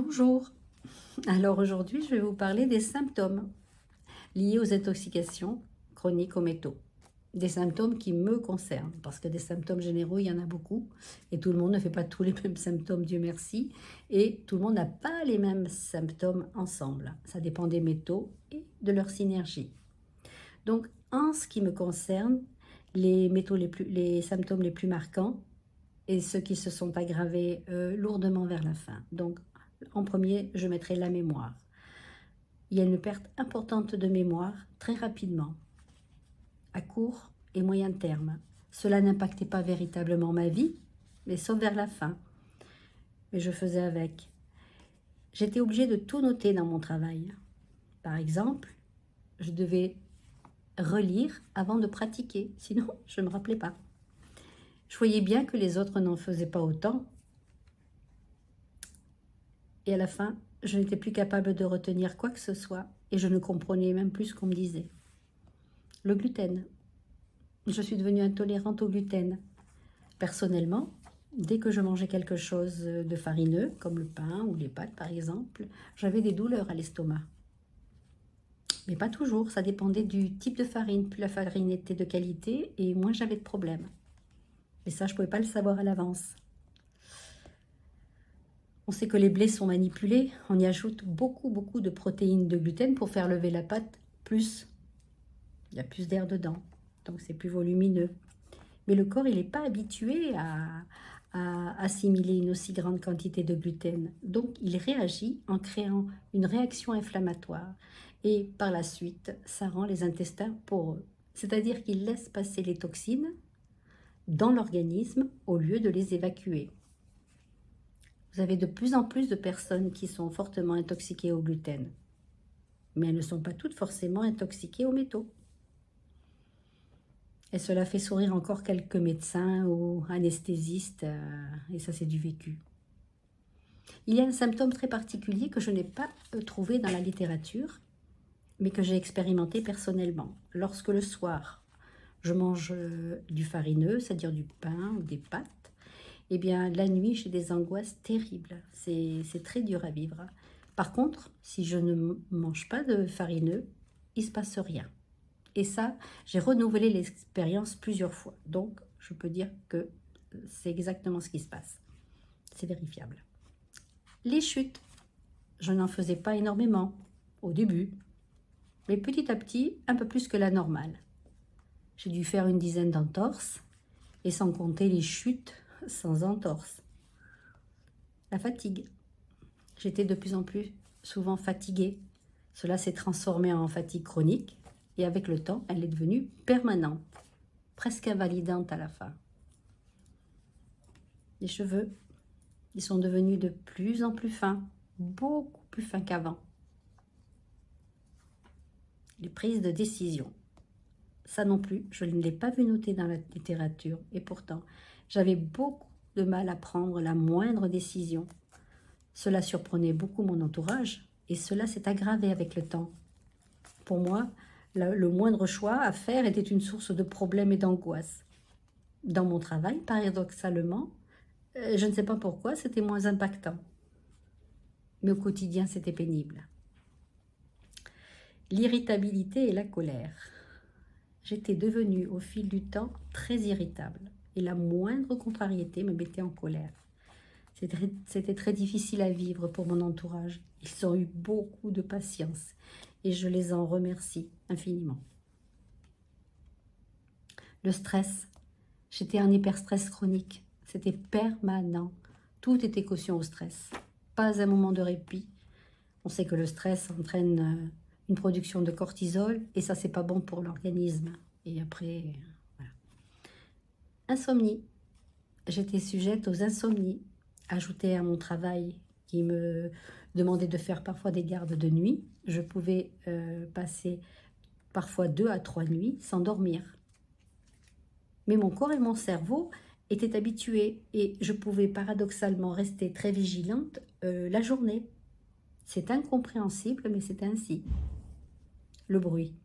Bonjour. Alors aujourd'hui, je vais vous parler des symptômes liés aux intoxications chroniques aux métaux. Des symptômes qui me concernent, parce que des symptômes généraux, il y en a beaucoup, et tout le monde ne fait pas tous les mêmes symptômes, Dieu merci, et tout le monde n'a pas les mêmes symptômes ensemble. Ça dépend des métaux et de leur synergie. Donc, en ce qui me concerne, les symptômes les plus marquants, et ceux qui se sont aggravés lourdement vers la fin. Donc, en premier, je mettrai la mémoire. Il y a une perte importante de mémoire très rapidement, à court et moyen terme. Cela n'impactait pas véritablement ma vie, mais sauf vers la fin. Mais je faisais avec. J'étais obligée de tout noter dans mon travail. Par exemple, je devais relire avant de pratiquer, sinon je ne me rappelais pas. Je voyais bien que les autres n'en faisaient pas autant. Et à la fin, je n'étais plus capable de retenir quoi que ce soit et je ne comprenais même plus ce qu'on me disait. Le gluten. Je suis devenue intolérante au gluten. Personnellement, dès que je mangeais quelque chose de farineux, comme le pain ou les pâtes par exemple, j'avais des douleurs à l'estomac. Mais pas toujours, ça dépendait du type de farine. Plus la farine était de qualité et moins j'avais de problèmes. Mais ça, je ne pouvais pas le savoir à l'avance. On sait que les blés sont manipulés, on y ajoute beaucoup de protéines de gluten pour faire lever la pâte, plus il y a plus d'air dedans, donc c'est plus volumineux. Mais le corps, il n'est pas habitué à assimiler une aussi grande quantité de gluten, donc il réagit en créant une réaction inflammatoire et par la suite, ça rend les intestins poreux, c'est-à-dire qu'il laisse passer les toxines dans l'organisme au lieu de les évacuer. Vous avez de plus en plus de personnes qui sont fortement intoxiquées au gluten. Mais elles ne sont pas toutes forcément intoxiquées aux métaux. Et cela fait sourire encore quelques médecins ou anesthésistes, et ça c'est du vécu. Il y a un symptôme très particulier que je n'ai pas trouvé dans la littérature, mais que j'ai expérimenté personnellement. Lorsque le soir, je mange du farineux, c'est-à-dire du pain ou des pâtes, eh bien, la nuit, j'ai des angoisses terribles. C'est très dur à vivre. Par contre, si je ne mange pas de farineux, il ne se passe rien. Et ça, j'ai renouvelé l'expérience plusieurs fois. Donc, je peux dire que c'est exactement ce qui se passe. C'est vérifiable. Les chutes, je n'en faisais pas énormément au début, mais petit à petit, un peu plus que la normale. J'ai dû faire une dizaine d'entorses, et sans compter les chutes sans entorse. La fatigue. J'étais de plus en plus souvent fatiguée. Cela s'est transformé en fatigue chronique et avec le temps, elle est devenue permanente, presque invalidante à la fin. Les cheveux, ils sont devenus de plus en plus fins, beaucoup plus fins qu'avant. Les prises de décision. Ça non plus, je ne l'ai pas vu noter dans la littérature et pourtant, j'avais beaucoup de mal à prendre la moindre décision. Cela surprenait beaucoup mon entourage et cela s'est aggravé avec le temps. Pour moi, le moindre choix à faire était une source de problèmes et d'angoisse. Dans mon travail, paradoxalement, je ne sais pas pourquoi, c'était moins impactant. Mais au quotidien, c'était pénible. L'irritabilité et la colère. J'étais devenue au fil du temps très irritable et la moindre contrariété me mettait en colère. C'était très difficile à vivre pour mon entourage. Ils ont eu beaucoup de patience et je les en remercie infiniment. Le stress. J'étais en hyperstress chronique. C'était permanent. Tout était caution au stress. Pas un moment de répit. On sait que le stress entraîne une production de cortisol et ça, c'est pas bon pour l'organisme. Et après, voilà. Insomnie. J'étais sujette aux insomnies. Ajoutées à mon travail qui me demandait de faire parfois des gardes de nuit, je pouvais passer parfois 2 à 3 nuits sans dormir. Mais mon corps et mon cerveau étaient habitués et je pouvais paradoxalement rester très vigilante la journée. C'est incompréhensible, mais c'est ainsi. Le bruit.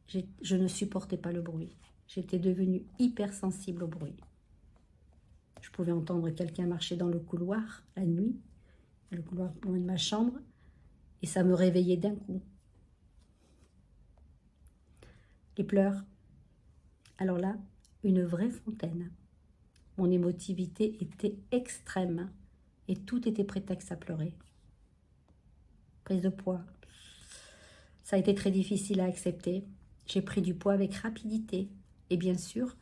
Je ne supportais pas le bruit. J'étais devenue hypersensible au bruit. Je pouvais entendre quelqu'un marcher dans le couloir la nuit le couloir loin de ma chambre, et ça me réveillait d'un coup. Les pleurs. Alors là, une vraie fontaine. Mon émotivité était extrême et tout était prétexte à pleurer. Prise de poids. Ça a été très difficile à accepter. J'ai pris du poids avec rapidité et bien sûr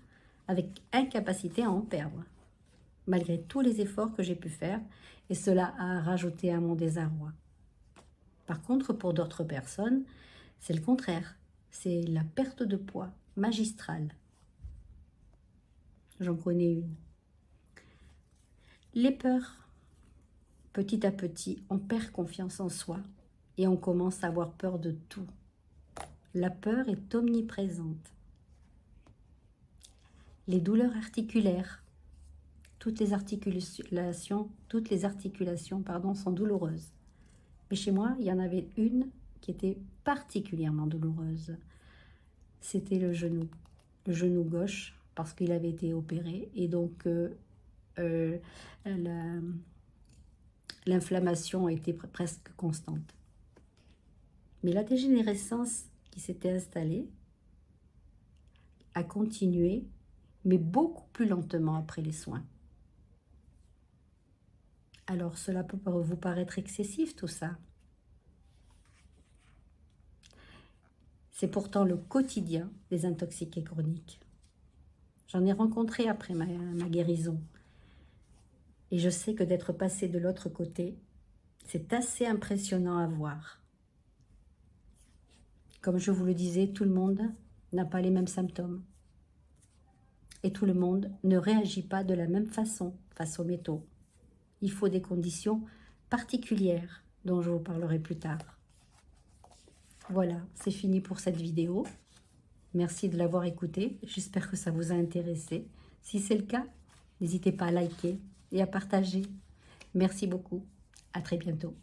avec incapacité à en perdre, malgré tous les efforts que j'ai pu faire, et cela a rajouté à mon désarroi. Par contre, pour d'autres personnes, c'est le contraire. C'est la perte de poids magistrale. J'en connais une. Les peurs. Petit à petit, on perd confiance en soi et on commence à avoir peur de tout. La peur est omniprésente. Les douleurs articulaires. Toutes les articulations sont douloureuses. Mais chez moi, il y en avait une qui était particulièrement douloureuse. C'était le genou gauche, parce qu'il avait été opéré. Et donc, l'inflammation était presque constante. Mais la dégénérescence qui s'était installée a continué, mais beaucoup plus lentement après les soins. Alors, cela peut vous paraître excessif, tout ça. C'est pourtant le quotidien des intoxiqués chroniques. J'en ai rencontré après ma guérison. Et je sais que d'être passé de l'autre côté, c'est assez impressionnant à voir. Comme je vous le disais, tout le monde n'a pas les mêmes symptômes. Et tout le monde ne réagit pas de la même façon face aux métaux. Il faut des conditions particulières dont je vous parlerai plus tard. Voilà, c'est fini pour cette vidéo. Merci de l'avoir écoutée. J'espère que ça vous a intéressé. Si c'est le cas, n'hésitez pas à liker et à partager. Merci beaucoup. À très bientôt.